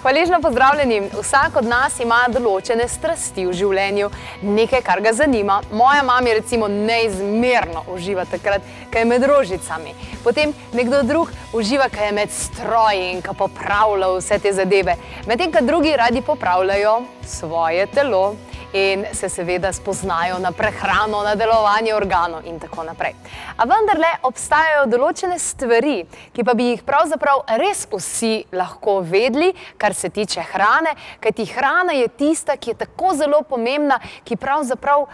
Hvaležno pozdravljeni. Vsak od nas ima določene strasti v življenju, nekaj, kar ga zanima. Moja mama recimo neizmerno uživa takrat, ko je med rožicami. Potem nekdo drug uživa, ko je med stroji in ko popravlja vse te zadeve. Medtem, ko drugi radi popravljajo svoje telo in se seveda spoznajo na prehrano, na delovanje organov in tako naprej. A vendarle obstajajo določene stvari, ki pa bi jih pravzaprav res vsi lahko vedeli, kar se tiče hrane, kajti hrana je tista, ki je tako zelo pomembna, ki pravzaprav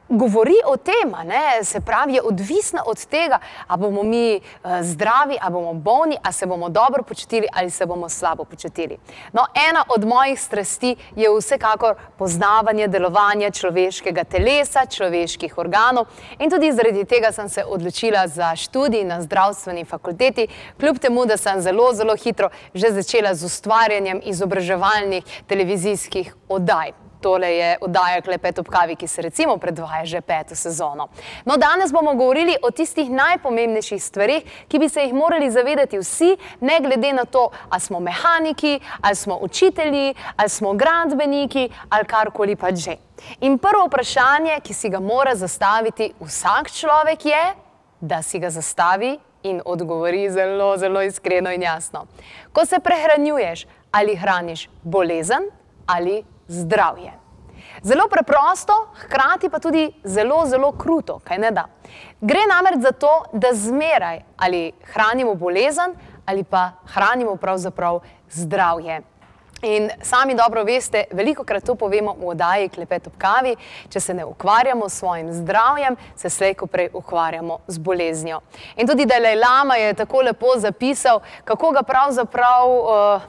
govori o tem, se pravi, je odvisna od tega, a bomo mi zdravi, a bomo bolni, a se bomo dobro počutili ali se bomo slabo počutili. No, ena od mojih strasti je vsekakor poznavanje delovanja človeškega telesa, človeških organov in tudi zaradi tega sem se odločila za študij na zdravstveni fakulteti, kljub temu, da sem zelo hitro že začela z ustvarjanjem izobraževalnih televizijskih oddaj. Tole je oddaja Klepet ob kavi, ki se recimo predvaja že 5. sezono. No, danes bomo govorili o tistih najpomembnejših stvarih, ki bi se jih morali zavedati vsi, ne glede na to, ali smo mehaniki, ali smo učitelji, ali smo gradbeniki, ali karkoli pač že. In prvo vprašanje, ki si ga mora zastaviti vsak človek je, da si ga zastavi in odgovori zelo iskreno in jasno. Ko se prehranjuješ, ali hraniš bolezen ali zdravje. Zelo preprosto, hkrati pa tudi zelo kruto, kaj ne da. Gre namreč za to, da zmeraj ali hranimo bolezen ali pa hranimo pravzaprav zdravje. In sami dobro veste, velikokrat to povemo v oddaji Klepet ob kavi, če se ne ukvarjamo s svojim zdravjem, se slej ko prej ukvarjamo z boleznjo. In tudi Dalaj Lama je tako lepo zapisal, kako ga pravzaprav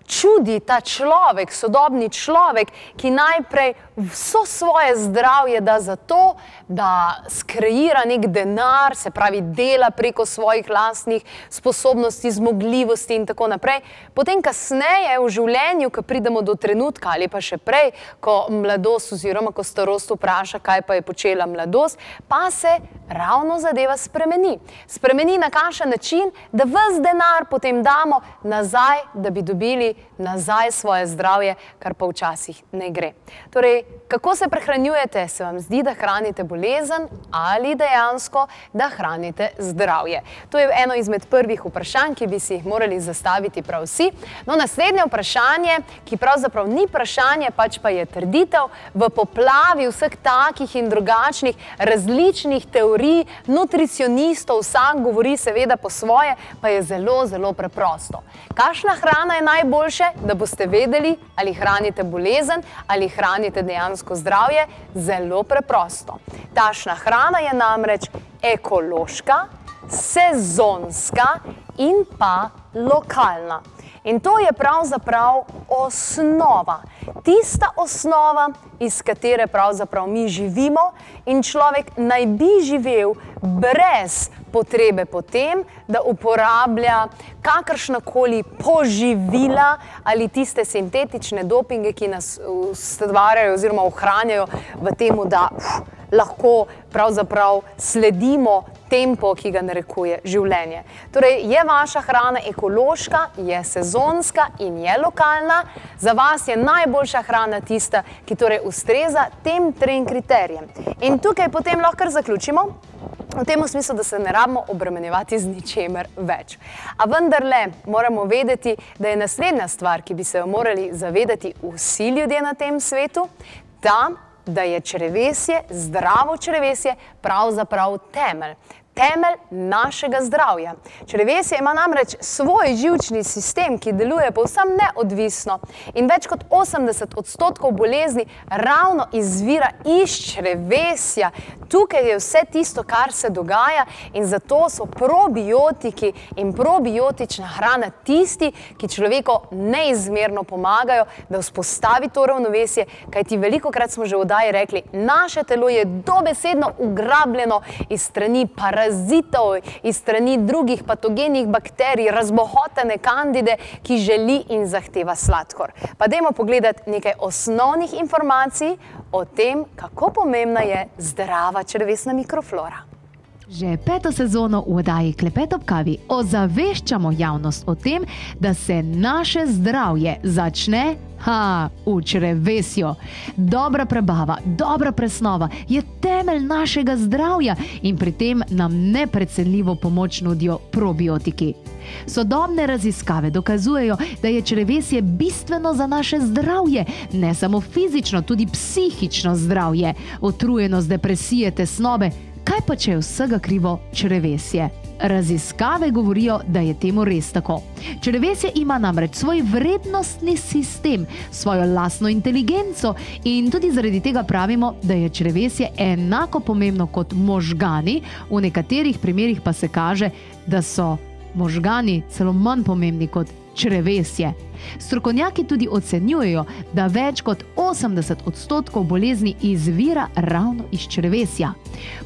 čudi ta človek, sodobni človek, ki najprej vso svoje zdravje da za to, da skreira nek denar, se pravi dela preko svojih lastnih sposobnosti, zmogljivosti in tako naprej. Potem kasneje v življenju, ko pridemo do trenutka ali pa še prej, ko mladost oziroma ko starost vpraša, kaj pa je počela mladost, pa se ravno zadeva spremeni. Spremeni na kakšen način, da ves denar potem damo nazaj, da bi dobili nazaj svoje zdravje, kar pa včasih ne gre. Torej, kako se prehranjujete? Se vam zdi, da hranite bolezen ali dejansko, da hranite zdravje? To je eno izmed prvih vprašanj, ki bi si jih morali zastaviti prav vsi. No, naslednje vprašanje, ki pravzaprav ni vprašanje, pač pa je trditev, v poplavi vseh takih in drugačnih različnih teorij, nutricionistov, vsak govori seveda po svoje, pa je zelo preprosto. Kakšna hrana je najboljše, da boste vedeli, ali hranite bolezen, ali hranite dejansko zdravje? Zelo preprosto. Takšna hrana je namreč ekološka, sezonska in pa lokalna. In to je pravzaprav osnova. Tista osnova, iz katere pravzaprav mi živimo in človek naj bi živel brez potrebe po tem, da uporablja kakršnakoli poživila ali tiste sintetične dopinge, ki nas ustvarjajo oziroma ohranjajo v temu, da lahko pravzaprav sledimo tempo, ki ga narekuje življenje. Torej, je vaša hrana ekološka, je sezonska in je lokalna. Za vas je najboljša hrana tista, ki torej ustreza tem 3 kriterijem. In tukaj potem lahko kar zaključimo, v tem smislu, da se ne rabimo obremenjevati z ničemer več. A vendarle moramo vedeti, da je naslednja stvar, ki bi se jo morali zavedati vsi ljudje na tem svetu, ta, da je črevesje, zdravo črevesje, pravzaprav temelj. Temelj našega zdravja. Črevesje ima namreč svoj živčni sistem, ki deluje povsem neodvisno in več kot 80% bolezni ravno izvira iz črevesja. Tukaj je vse tisto, kar se dogaja in zato so probiotiki in probiotična hrana tisti, ki človeku neizmerno pomagajo, da vzpostavi to ravnovesje, kajti velikokrat smo že v oddaji rekli, naše telo je dobesedno ugrabljeno iz strani parazitov, iz strani drugih patogenih bakterij, razbohotene kandide, ki želi in zahteva sladkor. Pa dajmo pogledati nekaj osnovnih informacij o tem, kako pomembna je zdrava črevesna mikroflora. Že 5. sezono v oddaji Klepet ob kavi ozaveščamo javnost o tem, da se naše zdravje začne v črevesju. Dobra prebava, dobra presnova je temelj našega zdravja in pri tem nam neprecenljivo pomoč nudijo probiotiki. Sodobne raziskave dokazujejo, da je črevesje bistveno za naše zdravje, ne samo fizično, tudi psihično zdravje, utrujenost, depresije, tesnobe. Kaj pa, če je vsega krivo črevesje? Raziskave govorijo, da je temu res tako. Črevesje ima namreč svoj vrednostni sistem, svojo lastno inteligenco in tudi zaradi tega pravimo, da je črevesje enako pomembno kot možgani, v nekaterih primerih pa se kaže, da so možgani celo manj pomembni kot črevesje. Strokovnjaki tudi ocenjujejo, da več kot 80% bolezni izvira ravno iz črevesja.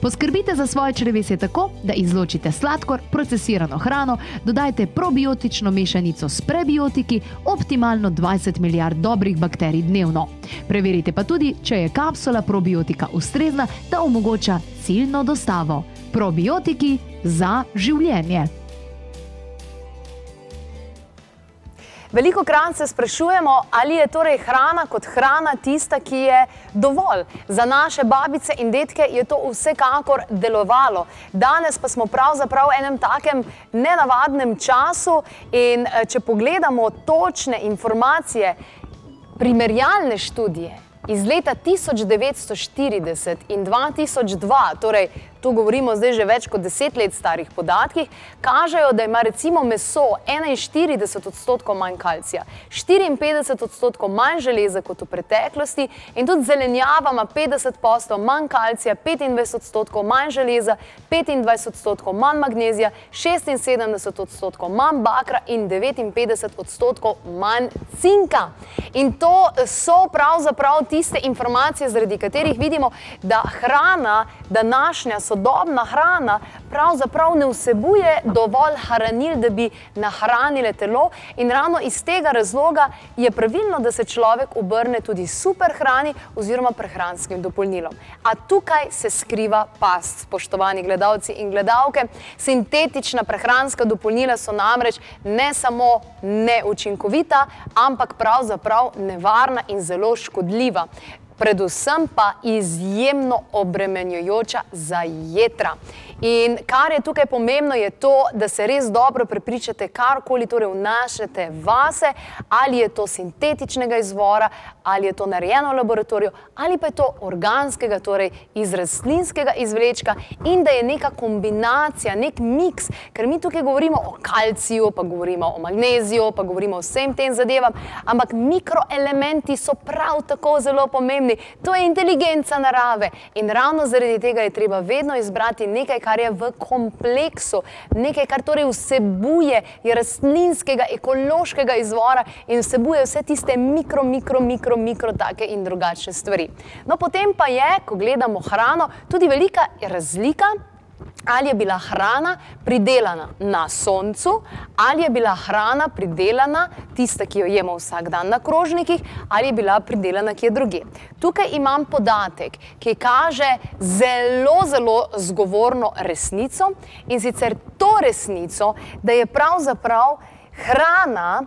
Poskrbite za svoje črevesje tako, da izločite sladkor, procesirano hrano, dodajte probiotično mešanico s prebiotiki, optimalno 20 milijard dobrih bakterij dnevno. Preverite pa tudi, če je kapsula probiotika ustrezna, da omogoča ciljno dostavo. Probiotiki za življenje. Velikokrat se sprašujemo, ali je torej hrana kot hrana tista, ki je dovolj. Za naše babice in detke je to vsekakor delovalo. Danes pa smo pravzaprav v enem takem nenavadnem času in če pogledamo točne informacije, primerjalne študije iz leta 1940 in 2002, torej tu govorimo zdaj že več kot 10 let starih podatkih, kažejo, da ima recimo meso 41% manj kalcija, 54% manj železa kot v preteklosti in tudi zelenjava ima 50% manj kalcija, 25% manj železa, 25% manj magnezija, 76% manj bakra in 59% manj cinka. In to so pravzaprav tiste informacije, zaradi katerih vidimo, da hrana, današnja sodobna hrana pravzaprav ne vsebuje dovolj hranil, da bi nahranile telo in ravno iz tega razloga je pravilno, da se človek obrne tudi super hrani oziroma prehranskim dopolnilom. A tukaj se skriva past, spoštovani gledalci in gledalke. Sintetična prehranska dopolnila so namreč ne samo neučinkovita, ampak pravzaprav nevarna in zelo škodljiva. Predvsem pa izjemno obremenjujoča za jetra. In kar je tukaj pomembno je to, da se res dobro prepričate, karkoli torej vnašate vase, ali je to sintetičnega izvora, ali je to narejeno v laboratoriju, ali pa je to organskega, torej iz rastlinskega izvlečka in da je neka kombinacija, nek miks, ker mi tukaj govorimo o kalciju, pa govorimo o magneziju, pa govorimo o vsem tem zadevam, ampak mikroelementi so prav tako zelo pomembni. To je inteligenca narave in ravno zaradi tega je treba vedno izbrati nekaj, kar je v kompleksu, nekaj, kar torej vsebuje, je rastlinskega, ekološkega izvora in vsebuje vse tiste mikro take in drugačne stvari. No, potem pa je, ko gledamo hrano, tudi velika razlika, ali je bila hrana pridelana na soncu, ali je bila hrana pridelana, tista, ki jo jemo vsak dan na krožnikih, ali je bila pridelana kje drugje. Tukaj imam podatek, ki kaže zelo zgovorno resnico in sicer to resnico, da je pravzaprav hrana,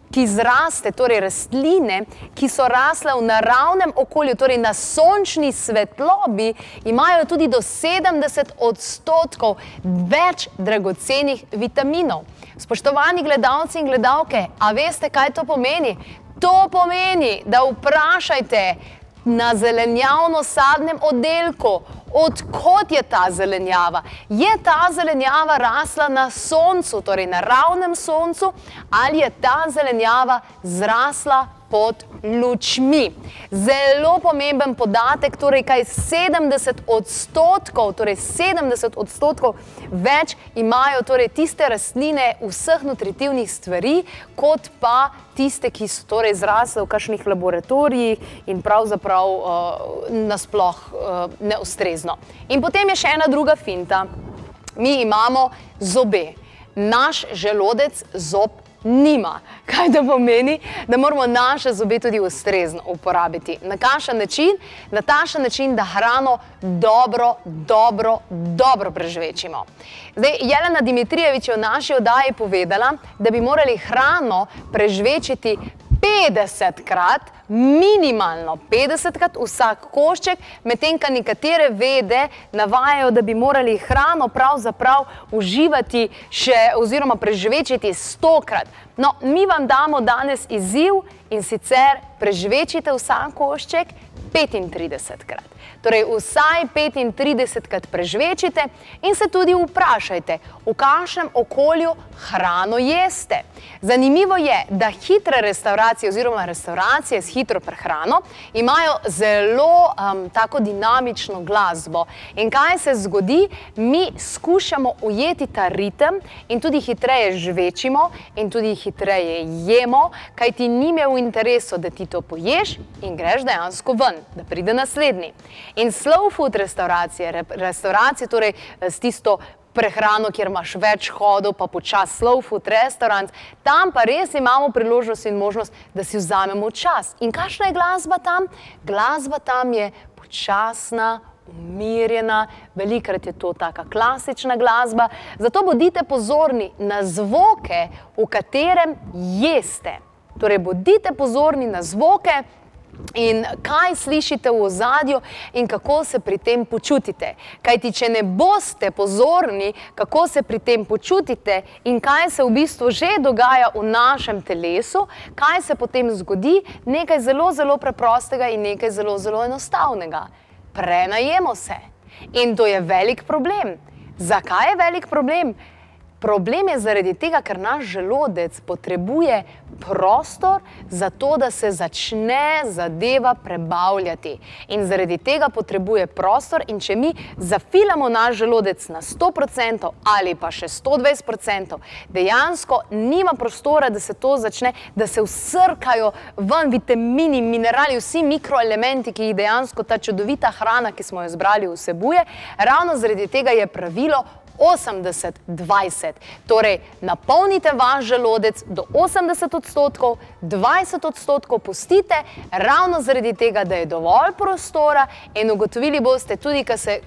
ki zraste, torej rastline, ki so rasle v naravnem okolju, torej na sončni svetlobi, imajo tudi do 70% več dragocenih vitaminov. Spoštovani gledalci in gledalke, a veste, kaj to pomeni? To pomeni, da vprašajte na zelenjavno-sadnem oddelku, od kod je ta zelenjava? Je ta zelenjava rasla na soncu, torej na naravnem soncu, ali je ta zelenjava zrasla pod lučmi? Zelo pomemben podatek, torej kaj 70%, torej 70% več imajo torej tiste rastline vseh nutritivnih stvari, kot pa tiste, ki so torej zrasle v kakšnih laboratorijih in pravzaprav nasploh neustrezno. In potem je še ena druga finta. Mi imamo zobe. Naš želodec zob nima. Kaj to pomeni? Da moramo naše zobe tudi ustrezno uporabiti. Na kakšen način? Na takšen način, da hrano dobro prežvečimo. Zdaj, Jelena Dimitrijevič je v naši oddaji povedala, da bi morali hrano prežvečiti 50krat, minimalno 50krat vsak košček, medtem ko nekatere vede navajajo, da bi morali hrano pravzaprav uživati še oziroma prežvečiti 100krat. No, mi vam damo danes izziv in sicer prežvečite vsak košček 35krat. Torej, vsaj 35krat prežvečite in se tudi vprašajte, v kakšnem okolju hrano jeste. Zanimivo je, da hitre restauracije oziroma restauracije s hitro prehrano imajo zelo tako dinamično glasbo. In kaj se zgodi? Mi skušamo ujeti ta ritem in tudi hitreje žvečimo in tudi hitreje jemo, kajti njim je v interesu, da ti to poješ in greš dejansko ven, da pride naslednji. In slow food restauracije, torej s tisto prehrano, kjer imaš več hodov, pa počas slow food restaurant, tam pa res imamo priložnost in možnost, da si vzamemo čas. In kakšna je glasba tam? Glasba tam je počasna, umirjena, velikrat je to taka klasična glasba, zato bodite pozorni na zvoke, v katerem jeste. Torej, bodite pozorni na zvoke in kaj slišite v ozadju in kako se pri tem počutite. Kajti, če ne boste pozorni, kako se pri tem počutite in kaj se v bistvu že dogaja v našem telesu, kaj se potem zgodi, nekaj zelo preprostega in nekaj zelo enostavnega. Prenajemo se. In to je velik problem. Zakaj je velik problem? Problem je zaradi tega, ker naš želodec potrebuje prostor za to, da se začne zadeva prebavljati. In zaradi tega potrebuje prostor in če mi zafilamo naš želodec na 100% ali pa še 120%, dejansko nima prostora, da se to začne, da se vsrkajo ven vitamini, minerali, vsi mikroelementi, ki jih dejansko ta čudovita hrana, ki smo jo zbrali, vsebuje. Ravno zaradi tega je pravilo 80-20. Torej, napolnite vaš želodec do 80%, 20% pustite, ravno zaradi tega, da je dovolj prostora in ugotovili boste tudi, ko se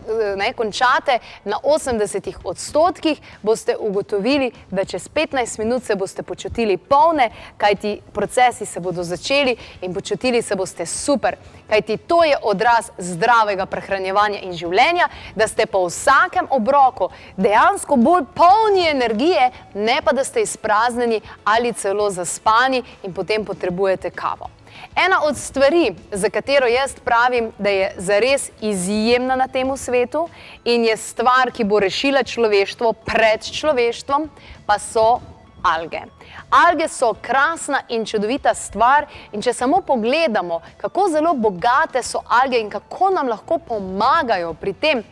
končate na 80%, boste ugotovili, da čez 15 minut se boste počutili polne, kajti procesi se bodo začeli in počutili se boste super. Kajti to je odraz zdravega prehranjevanja in življenja, da ste po vsakem obroku dejansko bolj polni energije, ne pa da ste izpraznjeni ali celo zaspani in potem potrebujete kavo. Ena od stvari, za katero jaz pravim, da je zares izjemna na tem svetu in je stvar, ki bo rešila človeštvo pred človeštvom, pa so alge. Alge so krasna in čudovita stvar in če samo pogledamo, kako zelo bogate so alge in kako nam lahko pomagajo pri tem,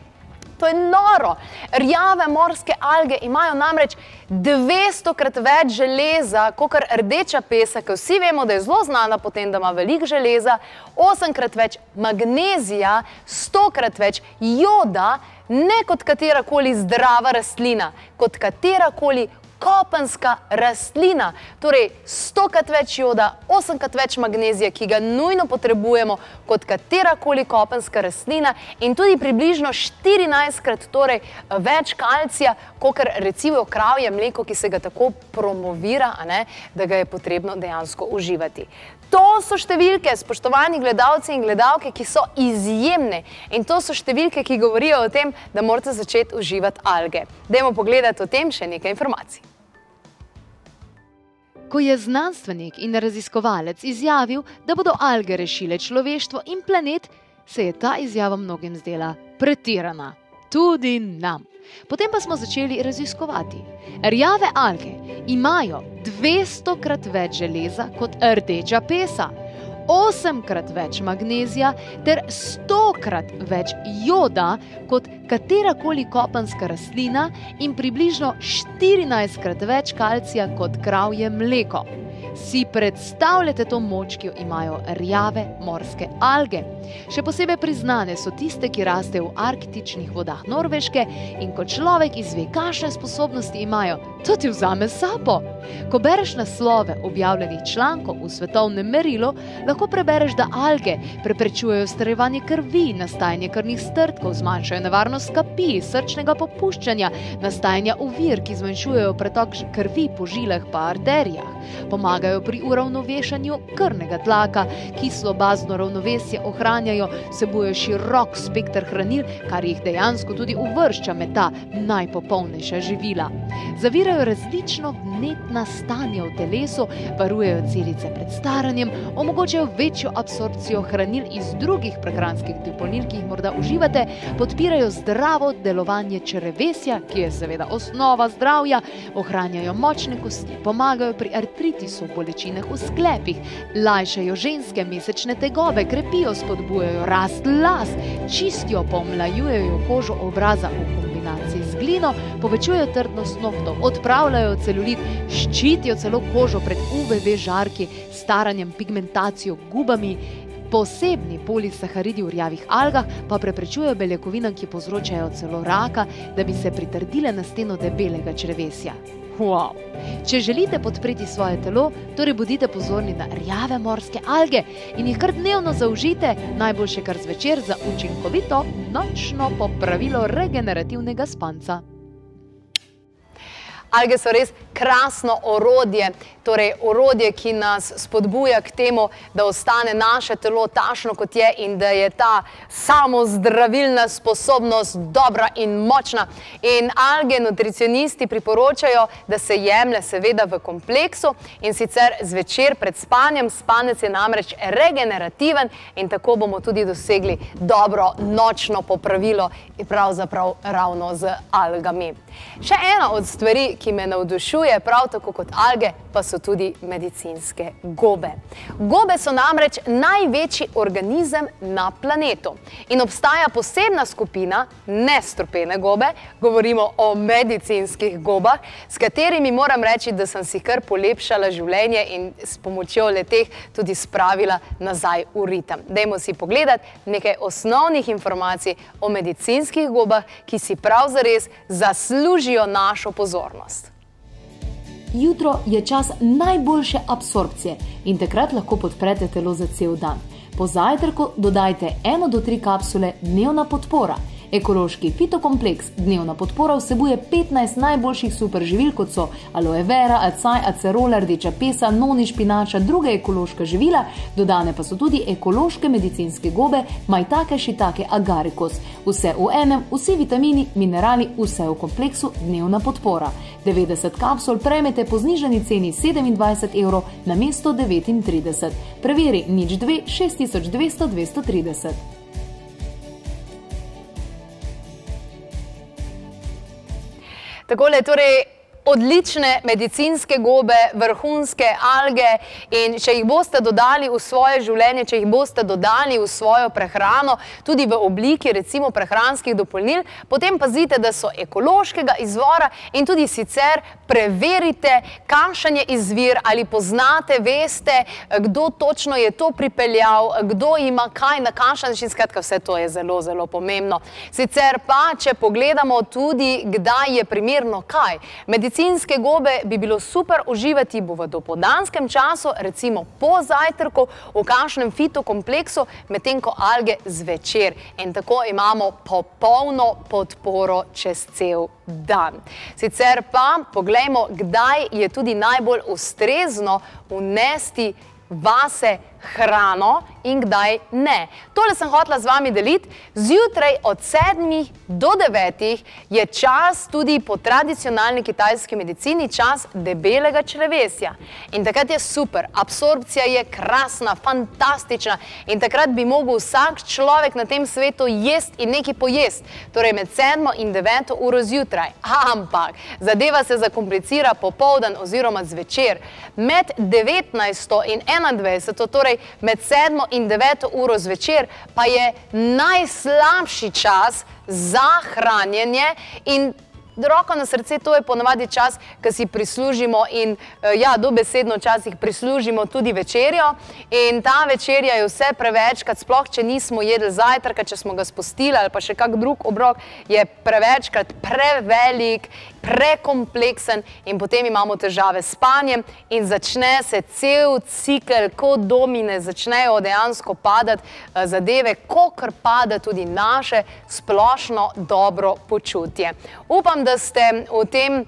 to je noro. Rjave morske alge imajo namreč 200krat več železa, kakor rdeča pesa, ki vsi vemo, da je zelo znana potem, da ima veliko železa, 8krat več magnezija, 100krat več joda, ne kot katerakoli zdrava rastlina, kot katerakoli kopenska rastlina, torej 100krat več joda, 8krat več magnezija, ki ga nujno potrebujemo kot katerakoli kopenska rastlina in tudi približno 14krat torej več kalcija, kakor recimo kravje mleko, ki se ga tako promovira, da ga je potrebno dejansko uživati. To so številke, spoštovani gledalci in gledalke, ki so izjemne in to so številke, ki govorijo o tem, da morate začeti uživati alge. Dajmo pogledati o tem še nekaj informacij. Ko je znanstvenik in raziskovalec izjavil, da bodo alge rešile človeštvo in planet, se je ta izjava mnogim zdela pretirana. Tudi nam. Potem pa smo začeli raziskovati. Rjave alge imajo 200krat več železa kot rdeča pesa, 8krat več magnezija ter 100krat več joda kot katerakoli kopenska rastlina in približno 14krat več kalcija kot kravje mleko. Si predstavljate to moč, ki jo imajo rjave morske alge? Še posebej priznane so tiste, ki rastejo v arktičnih vodah Norveške in ko človek izve, kakšne sposobnosti imajo, to ti vzame sapo. Ko bereš naslove objavljenih člankov v svetovnem merilu, lahko prebereš, da alge preprečujejo starevanje krvi, nastajanje krvnih strdkov, zmanjšajo nevarnost kapi, srčnega popuščanja, nastajanja ovir, ki zmanjšujejo pretok krvi po žilah pa arterijah, pomagajo pri uravnovešanju krvnega tlaka, kislo-bazno ravnovesje ohranjajo, vsebujejo širok spekter hranil, kar jih dejansko tudi uvršča med ta najpopolnejša živila. Zavirajo različno vnetna stanja v telesu, varujejo celice pred staranjem, omogočajo večjo absorpcijo hranil iz drugih prehranskih dopolnil, ki jih morda uživate, podpirajo zdravo delovanje črevesja, ki je seveda osnova zdravja, ohranjajo močne kosti, pomagajo pri artritisu, bolečinah v sklepih, lajšajo ženske mesečne tegobe, krepijo, spodbujajo rast las, čistijo, pomlajujejo kožo obraza v kombinaciji z glino, povečujejo trdnost nohtov, odpravljajo celulit, ščitijo celo kožo pred UVV žarki, staranjem, pigmentacijo, gubami. Posebni polisaharidi v rjavih algah pa preprečujejo beljakovinam, ki povzročajo celo raka, da bi se pritrdile na steno debelega črevesja. Wow. Če želite podpreti svoje telo, torej bodite pozorni na rjave morske alge in jih kar dnevno zaužijte, najboljše kar zvečer za učinkovito nočno popravilo regenerativnega spanca. Alge so res krasno orodje, torej orodje, ki nas spodbuja k temu, da ostane naše telo takšno, kot je in da je ta samozdravilna sposobnost dobra in močna. In alge nutricionisti priporočajo, da se jemlje seveda v kompleksu in sicer zvečer pred spanjem. Spanec je namreč regenerativen in tako bomo tudi dosegli dobro nočno popravilo in pravzaprav ravno z algami. Še ena od stvari, ki me navdušuje, prav tako kot alge, pa so tudi medicinske gobe. Gobe so namreč največji organizem na planetu in obstaja posebna skupina nestrupene gobe, govorimo o medicinskih gobah, s katerimi moram reči, da sem si kar polepšala življenje in s pomočjo le-teh tudi spravila nazaj v ritem. Dajmo si pogledati nekaj osnovnih informacij o medicinskih gobah, ki si prav zares zaslužijo našo pozornost. Jutro je čas najboljše absorpcije in takrat lahko podprete telo za cel dan. Po zajtrku dodajte 1 do 3 kapsule dnevna podpora. Ekološki fitokompleks dnevna podpora vsebuje 15 najboljših superživil, kot so aloe vera, acaj, acerola, rdeča pesa, noni, špinača, druge ekološka živila, dodane pa so tudi ekološke medicinske gobe, majtake, šitake, agarikos. Vse v enem, vsi vitamini, minerali, vse v kompleksu dnevna podpora. 90 kapsul prejmete po znižani ceni 27 € namesto 39. Preveri nič 2 6200 230. Takole, torej odlične medicinske gobe, vrhunske alge in če jih boste dodali v svoje življenje, če jih boste dodali v svojo prehrano, tudi v obliki recimo prehranskih dopolnil, potem pazite, da so ekološkega izvora in tudi sicer preverite, kakšen je izvir, ali poznate, veste, kdo točno je to pripeljal, kdo ima kaj na kakšen način, skratka vse to je zelo, zelo pomembno. Sicer pa, če pogledamo tudi, kdaj je primerno kaj. Medicinske gobe bi bilo super uživati v dopoldanskem času, recimo po zajtrku, v kakšnem fitokompleksu, medtem ko alge zvečer. In tako imamo popolno podporo čez cel dan. Sicer pa poglejmo, kdaj je tudi najbolj ustrezno vnesti vase hrano in kdaj ne. Tole sem hotela z vami deliti. Zjutraj od 7 do 9 je čas tudi po tradicionalni kitajski medicini čas debelega črevesja. In takrat je super, absorpcija je krasna, fantastična in takrat bi mogel vsak človek na tem svetu jest in nekaj pojest. Torej med 7 in 9 uro zjutraj. Ampak zadeva se zakomplicira popoldan oziroma zvečer. Med 19 in 21, torej med 7 in 9 uro zvečer, pa je najslabši čas za hranjenje in roko na srce, to je ponavadi čas, ko si prislužimo in ja, dobesedno včasih prislužimo tudi večerjo in ta večerja je vse prevečkrat, sploh če nismo jedli zajtrka, če smo ga spustili ali pa še kak drug obrok, je prevečkrat prevelik prekompleksen in potem imamo težave s spanjem in začne se cel cikel, ko domine začnejo dejansko padati zadeve, kakor pada tudi naše splošno dobro počutje. Upam, da ste v tem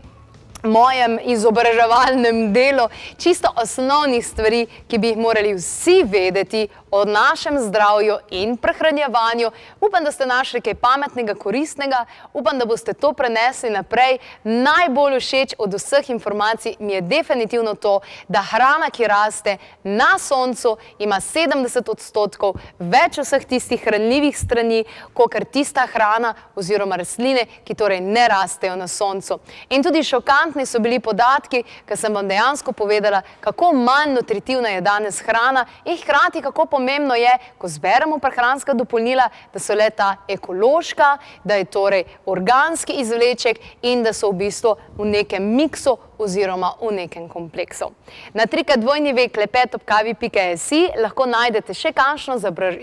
mojem izobraževalnem delu čisto osnovnih stvari, ki bi jih morali vsi vedeti o našem zdravju in prehranjevanju. Upam, da ste našli kaj pametnega, koristnega. Upam, da boste to prenesli naprej. Najbolj všeč od vseh informacij mi je definitivno to, da hrana, ki raste na soncu, ima 70% več vseh tistih hranljivih strani, kakor tista hrana oziroma rastline, ki torej ne rastejo na soncu. In tudi šokantni so bili podatki, ker sem vam dejansko povedala, kako manj nutritivna je danes hrana in hkrati kako pomembno je, ko zberemo prehranska dopolnila, da so le ta ekološka, da je torej organski izvleček in da so v bistvu v nekem miksu oziroma v nekem kompleksu. Na www.klepetobkavi.si lahko najdete še kakšno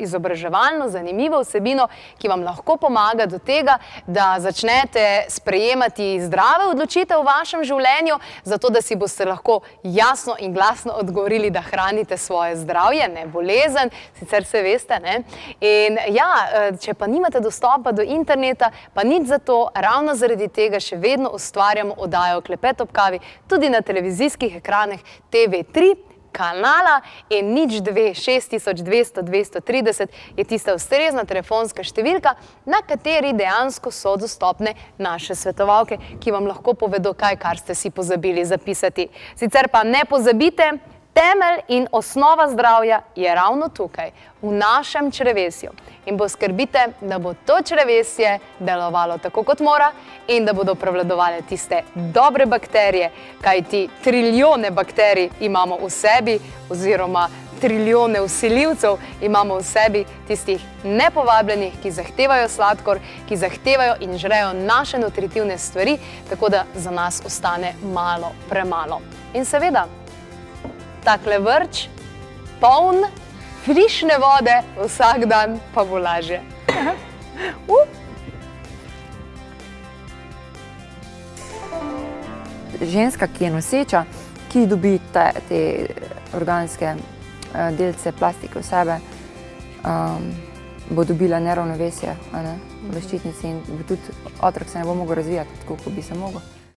izobraževalno, zanimivo vsebino, ki vam lahko pomaga do tega, da začnete sprejemati zdrave odločitve v vašem življenju, zato da si boste lahko jasno in glasno odgovorili, da hranite svoje zdravje, ne bolezen, sicer se veste, ne? In ja, če pa nimate dostopa do interneta, pa nič za to, ravno zaradi tega še vedno ustvarjamo oddajo Klepet ob kavi, tudi na televizijskih ekranih TV3 kanala in 02 6200 230 je tista ustrezna telefonska številka, na kateri dejansko so dostopne naše svetovalke, ki vam lahko povedo kaj, kar ste si pozabili zapisati. Sicer pa ne pozabite, temelj in osnova zdravja je ravno tukaj, v našem črevesju. In poskrbite, da bo to črevesje delovalo tako, kot mora in da bodo prevladovale tiste dobre bakterije, kajti trilijone bakterij imamo v sebi oziroma trilijone vsiljivcev imamo v sebi, tistih nepovabljenih, ki zahtevajo sladkor, ki zahtevajo in žrejo naše nutritivne stvari, tako da za nas ostane malo premalo. In seveda, takle vrč, poln frišne vode, vsak dan pa bo lažje. Ženska, ki je noseča, ki dobi te organske delce plastike v sebe, bo dobila neravnovesje v ščitnici in tudi otrok se ne bo mogel razvijati tako, kot bi se mogel.